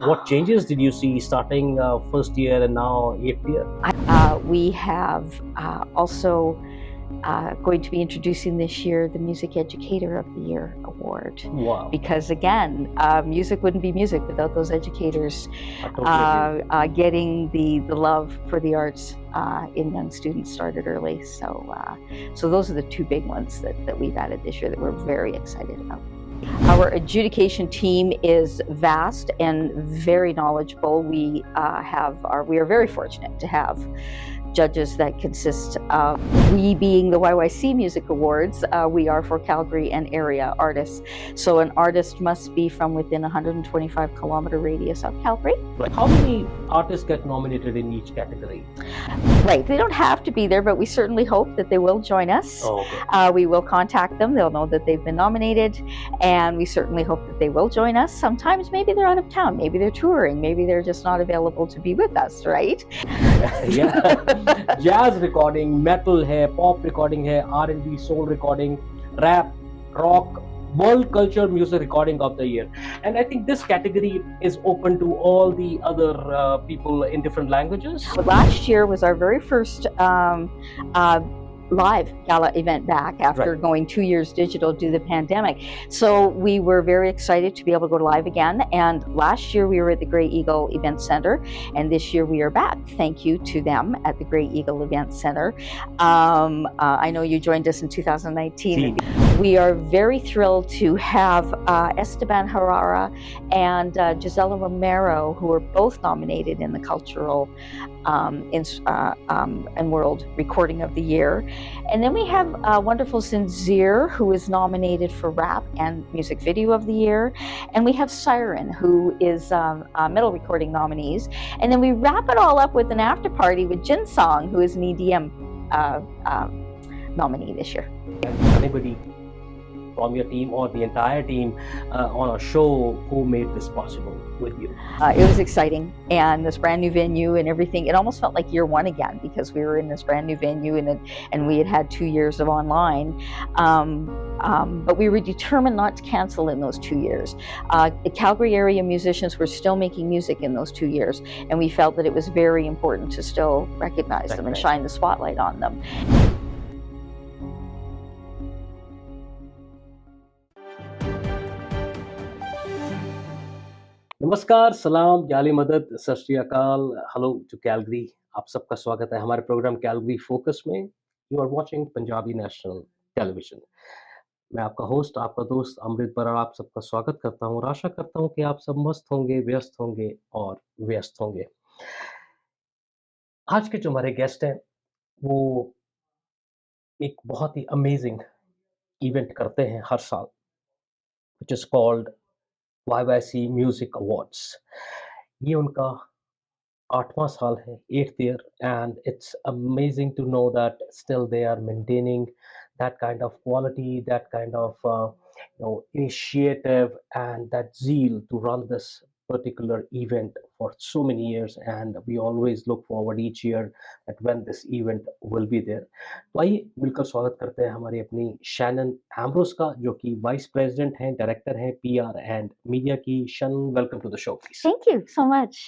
What changes did you see starting first year and now eighth year? We have also going to be introducing this year the Music Educator of the Year award. Wow. Because again, music wouldn't be music without those educators I totally agree. getting the love for the arts in young students started early. So those are the two big ones that we've added this year that we're very excited about. Our adjudication team is vast and very knowledgeable. We are very fortunate to have judges that consist of, we being the Yyc Music Awards, we are for Calgary and area artists. So an artist must be from within 125 kilometer radius of Calgary. Right. How many artists get nominated in each category? Right, they don't have to be there, but we certainly hope that they will join us. Oh, okay. We will contact them, they'll know that they've been nominated, and we certainly hope that they will join us. Sometimes maybe they're out of town, maybe they're touring, maybe they're just not available to be with us, right? Yeah. Jazz recording, metal hai, pop recording hai, R&B, soul recording, rap, rock, world culture music recording of the year. And I think this category is open to all the other people in different languages. Last year was our very first live gala event back after going 2 years digital due to the pandemic. So we were very excited to be able to go live again. And last year we were at the Grey Eagle Event Center, and this year we are back. Thank you to them at the Grey Eagle Event Center. I know you joined us in 2019. We are very thrilled to have Esteban Herrera and Gisela Romero, who are both nominated in the Cultural and World Recording of the Year. And then we have wonderful Sincere, who is nominated for Rap and Music Video of the Year. And we have Siren, who is Metal Recording nominees. And then we wrap it all up with an after party with Jin Song, who is an EDM nominee this year. Anybody from your team or the entire team on a show who made this possible with you? It was exciting, and this brand new venue and everything, it almost felt like year one again, because we were in this brand new venue and we had 2 years of online. But we were determined not to cancel in those 2 years. The Calgary area musicians were still making music in those 2 years, and we felt that it was very important to still recognize them and shine the spotlight on them. नमस्कार, सलाम, जाली मदद, सत श्री अकाल, hello to Calgary. आप सबका स्वागत है हमारे प्रोग्राम कैलगरी फोकस में। You are watching Punjabi national television. मैं आपका होस्ट, आपका दोस्त अमृत बराड़ आप सबका स्वागत करता हूँ और आशा करता हूँ कि आप सब मस्त होंगे, व्यस्त होंगे और व्यस्त होंगे। आज के जो हमारे गेस्ट हैं, वो एक बहुत ही अमेजिंग इवेंट करते हैं हर साल, which is called YYC Music Awards. ये उनका 8वां साल है, 8th year, and it's amazing to know that still they are maintaining that kind of quality, that kind of initiative and that zeal to run this particular event for so many years, and we always look forward each year that when this event will be there. तो आइए मिलकर स्वागत करते हैं हमारी अपनी Shannon Ambrose का, जो कि वाइस प्रेसिडेंट हैं, डायरेक्टर हैं PR एंड मीडिया की। Shannon, welcome to the show please. Thank you so much.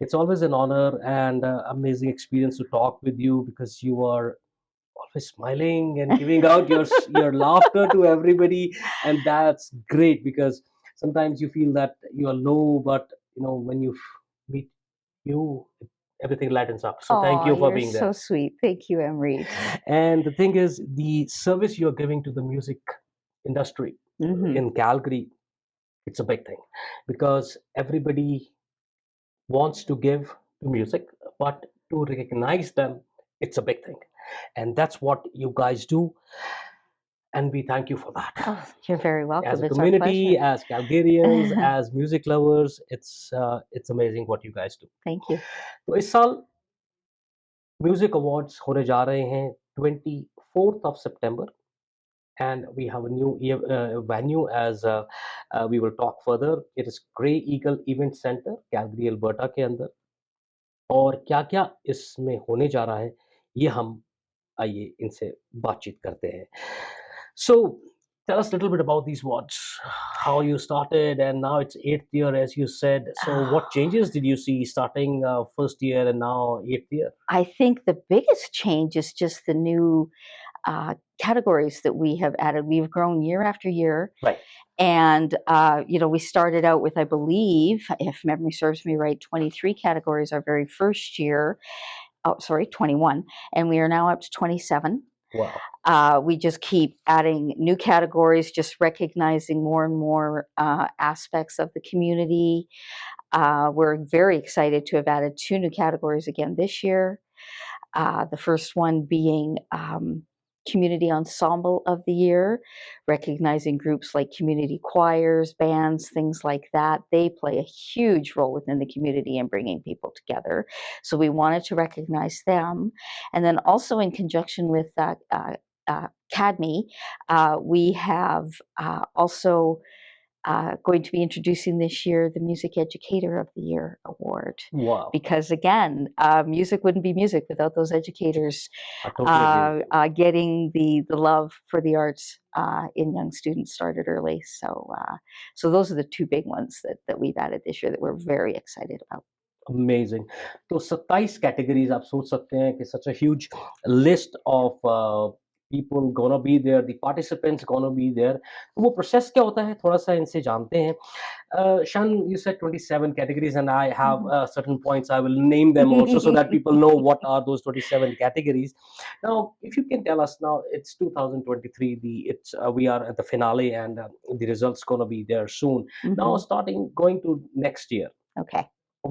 It's always an honor and amazing experience to talk with you, because you are always smiling and giving out your laughter to everybody, and that's great, because sometimes you feel that you are low, but when you meet you, everything lightens up. So thank you for being there. You're so sweet. Thank you, Emery. And the thing is, the service you're giving to the music industry in Calgary, it's a big thing, because everybody wants to give to music, but to recognize them, it's a big thing. And that's what you guys do. And we thank you for that. Oh, you're very welcome. As a It's community, our as Calgarians, as music lovers, it's amazing what you guys do. Thank you. तो इस साल music awards होने जा रहे हैं 24th of September, and we have a new venue, as we will talk further. It is Grey Eagle Event Center, Calgary, Alberta के अंदर। और क्या-क्या इसमें होने जा रहा है, ये हम आइए इनसे बातचीत करते हैं। So Tell us a little bit about these awards, how you started, and now it's eighth year, as you said. So, what changes did you see starting first year and now eighth year? I think the biggest change is just the new categories that we have added. We've grown year after year. Right. And, we started out with, I believe, if memory serves me right, 23 categories our very first year. Oh, sorry, 21. And we are now up to 27. Wow. We just keep adding new categories, just recognizing more and more aspects of the community. We're very excited to have added two new categories again this year. The first one being Community Ensemble of the Year, recognizing groups like community choirs, bands, things like that. They play a huge role within the community in bringing people together. So we wanted to recognize them. And then also in conjunction with CADME, we have also going to be introducing this year the Music Educator of the Year award. Wow. Because again, music wouldn't be music without those educators I totally agree with you. getting the love for the arts in young students started early. So those are the two big ones that we've added this year that we're very excited about. Amazing. तो 27 categories आप सोच सकते हैं कि such a huge list of people gonna be there, the participants gonna be there. तो वो process क्या होता है, थोड़ा-सा इनसे जानते हैं। Shan, you said 27 categories, and I have Mhm. certain points. I will name them also so that people know what are those 27 categories. Now, if you can tell us now, it's 2023. We are at the finale, and the results gonna be there soon. Now, Mhm. starting going to next year, Okay.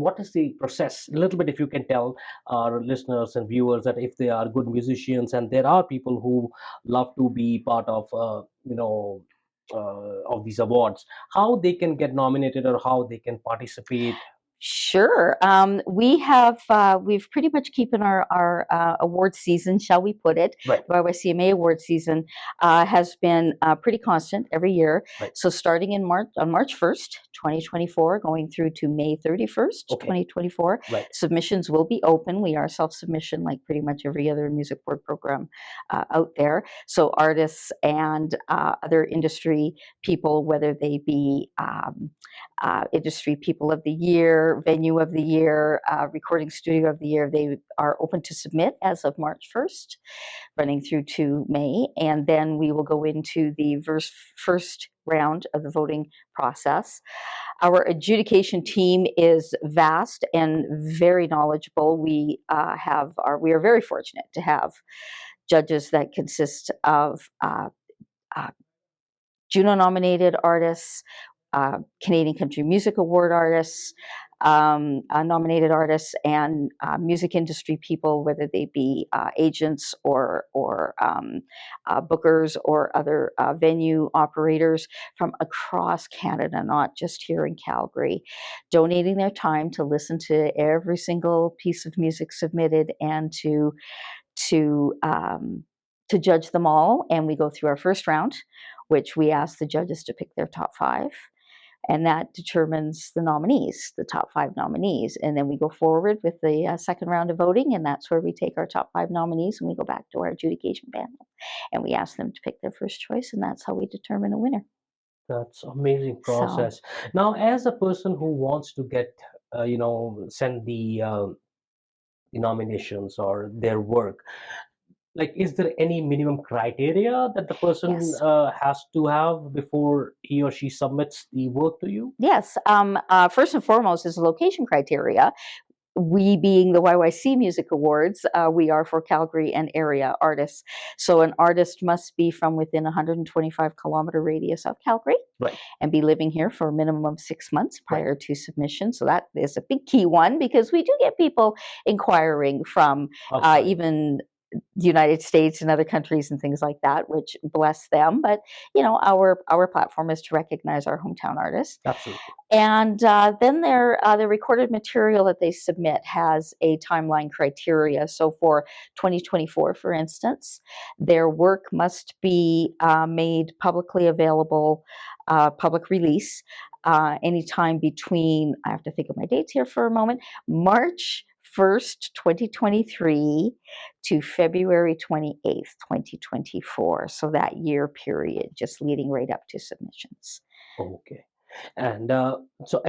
what is the process? A little bit, if you can tell our listeners and viewers that if they are good musicians and there are people who love to be part of of these awards, how they can get nominated or how they can participate. Sure. We've pretty much keeping our award season, shall we put it? Right. The YYCMA award season has been pretty constant every year. Right. So starting in March 1st, 2024, going through to May 31st, Okay. 2024, Right. submissions will be open. We are self-submission like pretty much every other music board program out there. So artists and other industry people, whether they be industry people of the year, venue of the year, recording studio of the year. They are open to submit as of March 1st, running through to May. And then we will go into the first round of the voting process. Our adjudication team is vast and very knowledgeable. We are very fortunate to have judges that consist of uh, Juno nominated artists, Canadian Country Music Award artists, nominated artists, and music industry people, whether they be agents or bookers or other venue operators from across Canada, not just here in Calgary, donating their time to listen to every single piece of music submitted and to um, to judge them all. And we go through our first round, which we ask the judges to pick their top five, and that determines the nominees, the top five nominees. And then we go forward with the second round of voting, and that's where we take our top five nominees and we go back to our adjudication panel, and we ask them to pick their first choice, and that's how we determine a winner. That's amazing So process. Now, as a person who wants to get send the nominations or their work, like, is there any minimum criteria that the person yes. has to have before he or she submits the work to you? Yes. First and foremost is location criteria. We being the YYC Music Awards, we are for Calgary and area artists. So an artist must be from within 125-kilometer radius of Calgary Right. and be living here for a minimum of 6 months Right. prior to submission. So that is a big key one, because we do get people inquiring from Outside. even the United States and other countries and things like that, which bless them. But our platform is to recognize our hometown artists. Absolutely. And then the recorded material that they submit has a timeline criteria. So for 2024, for instance, their work must be made publicly available, public release, anytime between, I have to think of my dates here for a moment, March 1st, 2023 to February 28th, 2024. So that year period, just leading right up to submissions. Okay. And so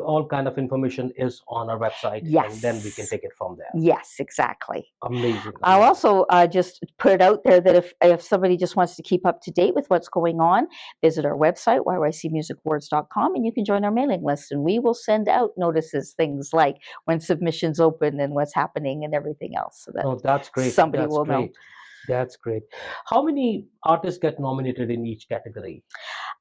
all kind of information is on our website, and then we can Yes. take it from there. Yes, exactly. Amazing, I'll amazing. also just put it out there that if somebody just wants to keep up to date with what's going on, visit our website, yycmusicawards.com, and you can join our mailing list, and we will send out notices, things like when submissions open and what's happening and everything else, so that Oh, that's great. somebody That's will know. great. That's great. How many artists get nominated in each category?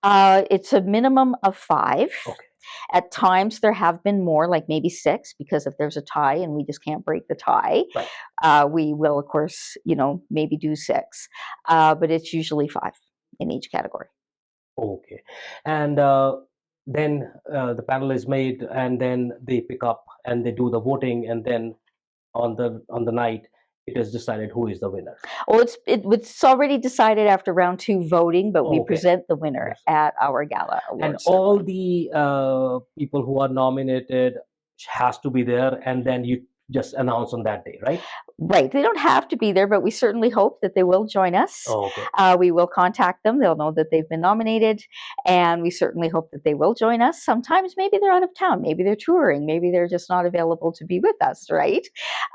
It's a minimum of 5. Okay. At times there have been more, like maybe 6, because if there's a tie and we just can't break the tie, Right. we will, of course, maybe do 6. But it's usually 5 in each category. Okay. And then the panel is made, and then they pick up and they do the voting, and then on the night it is decided who is the winner. Oh, it's already decided after round 2 voting, but we Okay. present the winner Yes. at our gala And award all ceremony. the people who are nominated has to be there, and then you just announce on that day, right? Right. They don't have to be there, but we certainly hope that they will join us. Okay. We will contact them. They'll know that they've been nominated, and we certainly hope that they will join us. Sometimes maybe they're out of town, maybe they're touring, maybe they're just not available to be with us, right?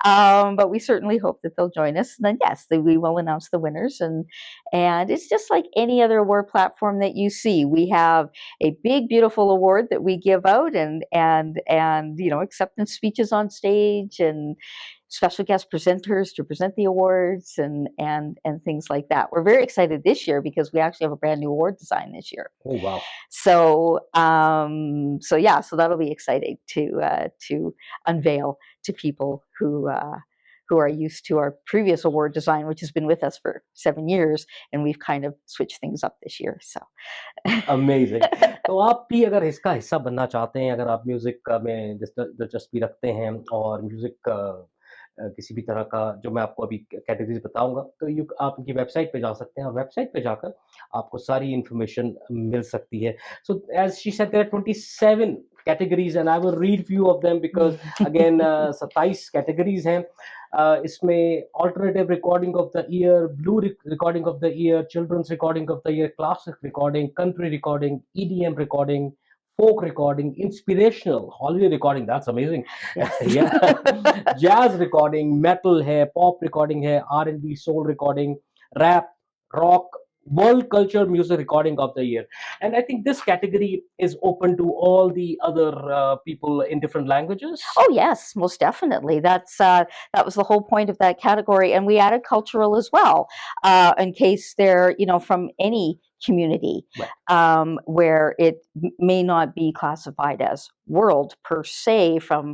But we certainly hope that they'll join us. And then, yes, we will announce the winners, and it's just like any other award platform that you see. We have a big, beautiful award that we give out, and acceptance speeches on stage, and special guest presenters to present the awards, and things like that. We're very excited this year because we actually have a brand new award design this year. Oh, wow. So so that'll be exciting to unveil to people who are used to our previous award design, which has been with us for 7 years, and we've kind of switched things up this year. So amazing. तो आप भी अगर इसका हिस्सा बनना चाहते हैं, अगर आप म्यूज़िक में दिलचस्पी रखते हैं और म्यूज़िक किसी भी तरह का, जो मैं आपको अभी कैटेगरीज़ बताऊँगा, तो आप उनकी वेबसाइट पे जा सकते हैं, और वेबसाइट पे जाकर आपको सारी इन्फॉर्मेशन मिल सकती है। So as she said there are 27 categories, and I will read few of them because again 27 categories हैं। इसमें alternative recording of the year, blue recording of the year, children's recording of the year, classic recording, country recording, EDM recording, folk recording, inspirational, holiday recording, that's amazing. Yeah. Jazz recording, metal hai, pop recording hai, R&B, soul recording, rap, rock, world culture music recording of the year. And I think this category is open to all the other people in different languages. Oh yes, most definitely. That was the whole point of that category, and we added cultural as well, in case they're from any community, Right. where it may not be classified as world per se from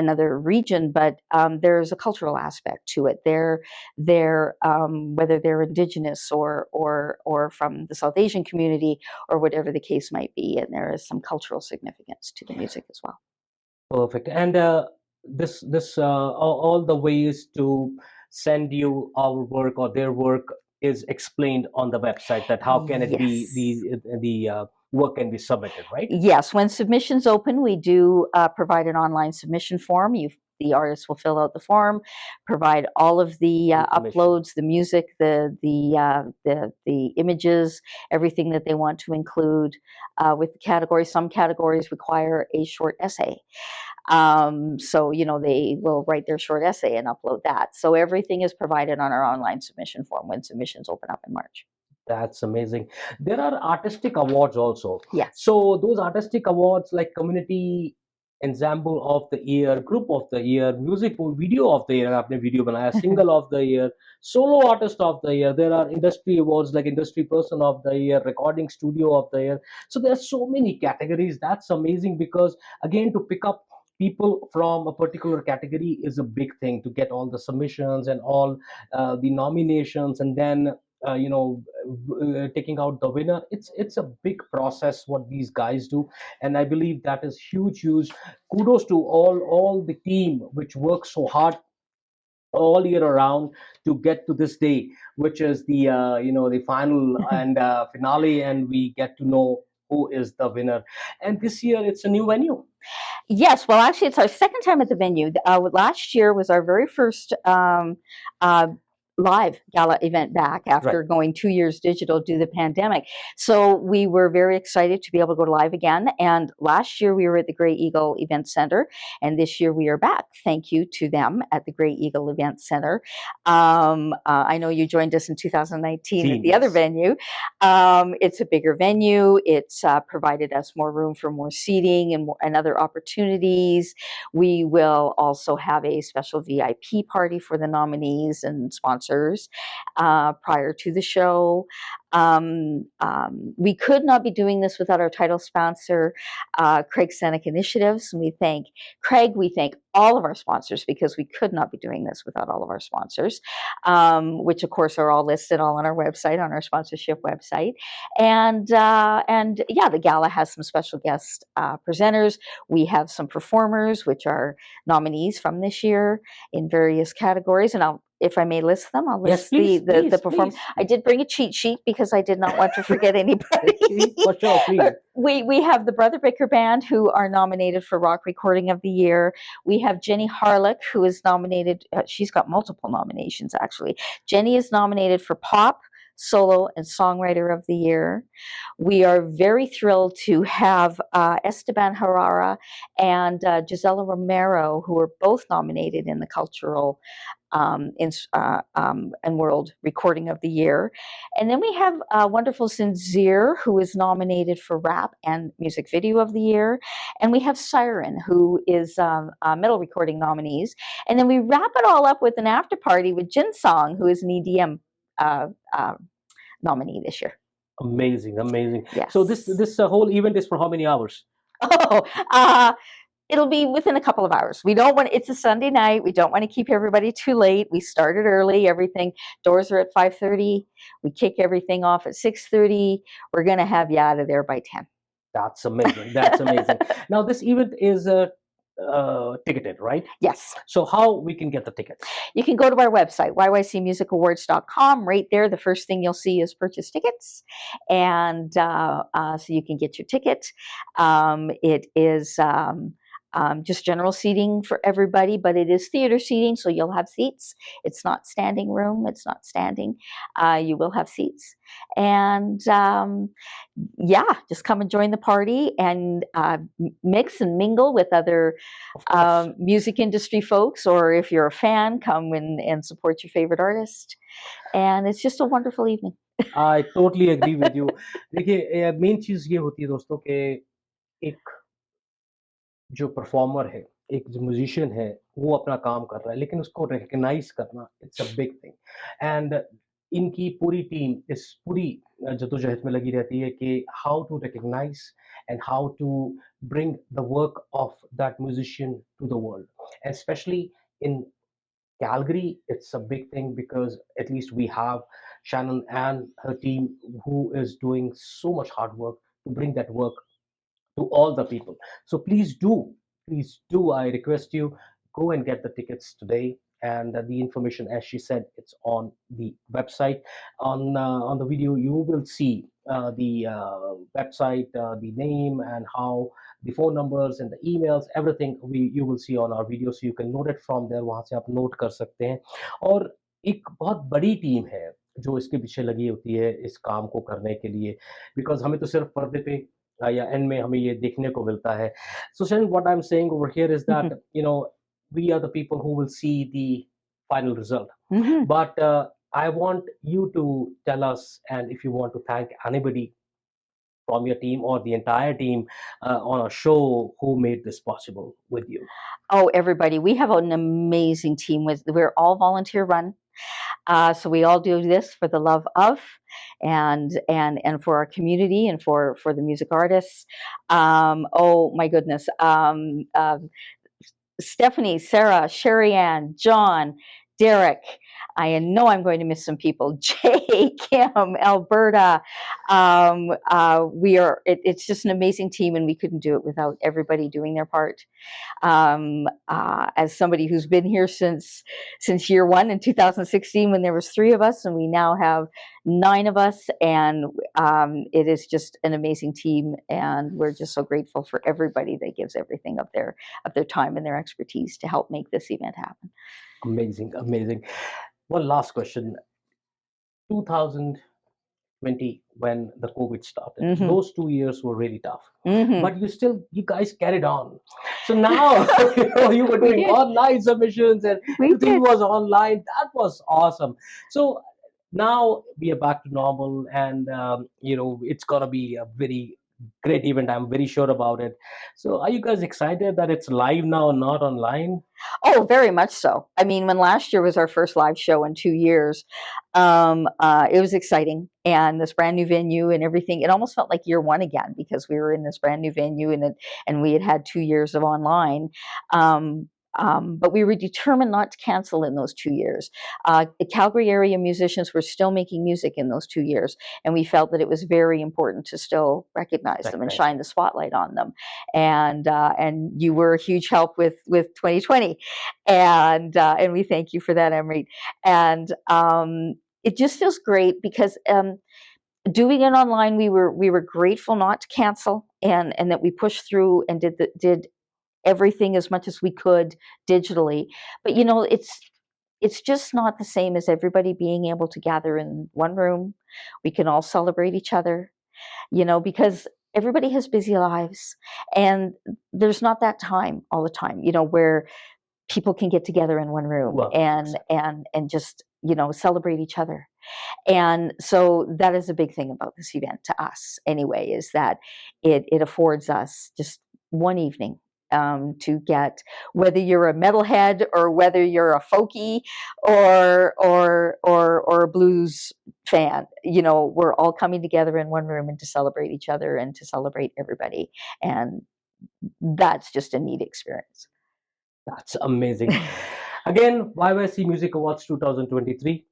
another region, but there's a cultural aspect to it. Whether they're indigenous or from the South Asian community or whatever the case might be, and there is some cultural significance to the music as well. Perfect. And this all the ways to send you our work or their work is explained on the website, that how can it be Yes. the work can be submitted, right? Yes, when submissions open, we do provide an online submission form. The artist will fill out the form, provide all of the Information. uploads, the music, the images, everything that they want to include with the categories. Some categories require a short essay. So they will write their short essay and upload that. So everything is provided on our online submission form when submissions open up in March. That's amazing. There are artistic awards also. Yes. So those artistic awards, like community ensemble of the year, group of the year, music video of the year, आपने video बनाया, single of the year, solo artist of the year. There are industry awards like industry person of the year, recording studio of the year. So there are so many categories. That's amazing, because again, to pick up people from a particular category is a big thing, to get all the submissions and all the nominations, and then taking out the winner. It's a big process what these guys do, and I believe that is huge kudos to all the team which works so hard all year around to get to this day, which is the final and finale, and we get to know who is the winner. And this year it's a new venue. Yes, well, actually, it's our second time at the venue. Last year was our very first uh, live gala event back Right. after going 2 years digital due to the pandemic. So we were very excited to be able to go live again. And last year we were at the Grey Eagle Event Center, and this year we are back. Thank you to them at the Grey Eagle Event Center. I know you joined us in 2019 at Scene, the other yes. venue. It's a bigger venue. It's provided us more room for more seating and other opportunities. We will also have a special VIP party for the nominees and sponsors prior to the show. We could not be doing this without our title sponsor, Craig Seneca Initiatives. And we thank Craig, we thank all of our sponsors because we could not be doing this without all of our sponsors, which of course are all listed all on our website, on our sponsorship website. And yeah, the gala has some special guest presenters. We have some performers, which are nominees from this year in various categories. And if I may list them, I'll Yes, list please, the please, perform. please. I did bring a cheat sheet because I did not want to forget anybody. For sure, please. We have the Brother Baker Band, who are nominated for Rock Recording of the Year. We have Jenny Harlock, who is nominated. She's got multiple nominations, actually. Jenny is nominated for Pop, Solo, and Songwriter of the Year. We are very thrilled to have Esteban Herrera and Gisela Romero, who are both nominated in the Cultural and World Recording of the Year. And then we have wonderful Sincere, who is nominated for Rap and Music Video of the Year. And we have Siren, who is Metal Recording nominees. And then we wrap it all up with an after party with Jin Song, who is an EDM uh, uh, nominee this year. Amazing, amazing. Yes. So this whole event is for how many hours? Oh, it'll be within a couple of hours. We don't want, it's a Sunday night. We don't want to keep everybody too late. We started early. Everything, doors are at 5:30. We kick everything off at 6:30. We're going to have you out of there by 10. That's amazing. That's amazing. Now this event is ticketed, right? Yes. So how we can get the tickets? You can go to our website, yycmusicawards.com. Right there, the first thing you'll see is purchase tickets. And so you can get your ticket. It is just general seating for everybody, but it is theater seating, so you'll have seats. It's not standing room, it's not standing. You will have seats. And yeah, just come and join the party and mix and mingle with other Of course. music industry folks, or if you're a fan, come and support your favorite artist. And it's just a wonderful evening. I totally agree with you. देखिए main चीज ये होती है दोस्तों कि एक जो performer है, एक जो म्यूजिशियन है, वो अपना काम कर रहा है, लेकिन उसको रिकॉग्नाइज करना it's a big thing and इनकी पूरी टीम इस पूरी जद्दोजहद में लगी रहती है कि how to recognise and how to bring the work of that musician to the world and specially in Calgary, it's a big thing because at least we have Shannon and her team who is doing so much hard work to bring that work to all the people. So please do, I request you, go and get the tickets today. And the information, as she said, it's on the website. On the video, you will see the website, the name, and how the phone numbers and the emails, everything you will see on our video. So you can note it from there. वहाँ से आप note कर सकते हैं. और एक बहुत बड़ी टीम है जो इसके पीछे लगी होती है इस काम को करने के लिए. Because हमें तो सिर्फ पर्दे पे या एंड में हमें ये देखने को मिलता है. So Shannon, what I'm saying over here is that we are the people who will see the final result. But I want you to tell us, and if you want to thank anybody from your team or the entire team on a show who made this possible with you. Oh, everybody. We have an amazing team. We're all volunteer run. So we all do this for the love of and for our community and for the music artists. Oh my goodness. Stephanie, Sarah, Sherry Ann, John, Derek. I know I'm going to miss some people. Jay, Kim, Alberta. It's just an amazing team, and we couldn't do it without everybody doing their part. As somebody who's been here since year one in 2016, when there was 3 of us, and we now have 9 of us, and it is just an amazing team, and we're just so grateful for everybody that gives everything of their time and their expertise to help make this event happen. Amazing, amazing. One last question. 2020, when the COVID started, Hmm. those 2 years were really tough, Hmm. but you guys carried on. So now, you were We doing did. online submissions and We everything did. was online. That was awesome. So now we are back to normal, and it's gonna be a very great event. I'm very sure about it. So are you guys excited that it's live now, not online? Oh, very much so. I mean, when last year was our first live show in 2 years, it was exciting, and this brand new venue and everything. It almost felt like year one again because we were in this brand new venue, and we had had 2 years of online. Um, but we were determined not to cancel in those 2 years. The Calgary area musicians were still making music in those 2 years, and we felt that it was very important to still recognize them and Recognize shine them. the spotlight on them. And you were a huge help with 2020, and we thank you for that, Emery. And it just feels great because doing it online, we were grateful not to cancel, and that we pushed through and did everything as much as we could digitally. But it's just not the same as everybody being able to gather in one room. We can all celebrate each other, because everybody has busy lives, and there's not that time all the time, where people can get together in one room Well, and exactly. and just celebrate each other. And so that is a big thing about this event to us anyway, is that it affords us just one evening, to get, whether you're a metalhead or whether you're a folky or a blues fan, we're all coming together in one room and to celebrate each other and to celebrate everybody. And that's just a neat experience. That's amazing. Again, YYC Music Awards 2023,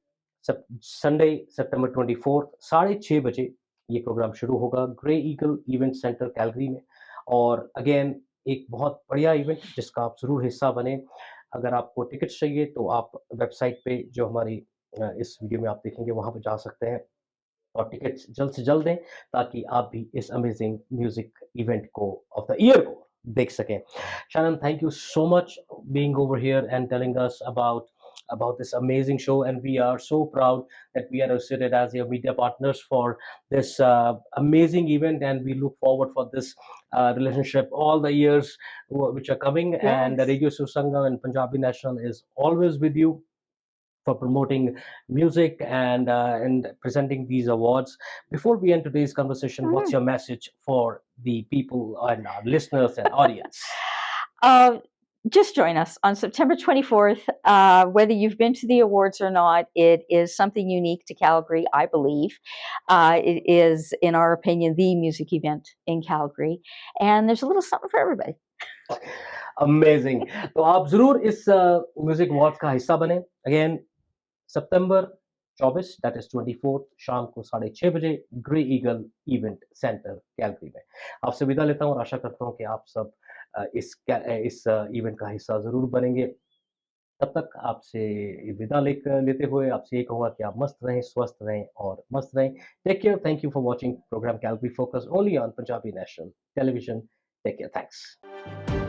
Sunday सितंबर 24 6:30 बजे ये programme शुरू होगा grey eagle event centre Calgary में। और again एक बहुत बढ़िया event जिसका आप ज़रूर हिस्सा बने। अगर आपको टिकट्स चाहिए तो आप वेबसाइट पे जो हमारी इस वीडियो में आप देखेंगे वहाँ पे जा सकते हैं और टिकट्स जल्द से जल्द दें ताकि आप भी इस अमेजिंग म्यूजिक इवेंट को ऑफ द ईयर को देख सकें। Shannon, thank you so much being over here and telling us about this amazing show, and we are so proud that we are associated as your media partners for this amazing event, and we look forward for this relationship all the years which are coming. And Yes. Radio Sursangam and Punjabi National is always with you for promoting music and presenting these awards. Before we end today's conversation, what's Mhm. your message for the people and our listeners and audience? Uh, just join us on September 24th. Whether you've been to the awards or not, it is something unique to Calgary, I believe. It is, in our opinion, the music event in Calgary, and there's a little something for everybody. Amazing. तो आप जरूर इस music awards का हिस्सा बने। Again September 24 that is 24 शाम को 6:30 बजे grey eagle event centre Calgary में। आपसे विदा लेता हूँ और आशा करता हूँ कि आप सब इस इवेंट का हिस्सा जरूर बनेंगे। तब तक आपसे विदा लेते हुए आपसे ये कहूँगा कि आप मस्त रहें, स्वस्थ रहें और मस्त रहें। Take care, thank you for watching program Calgary focus only on Punjabi national television. Take care, thanks.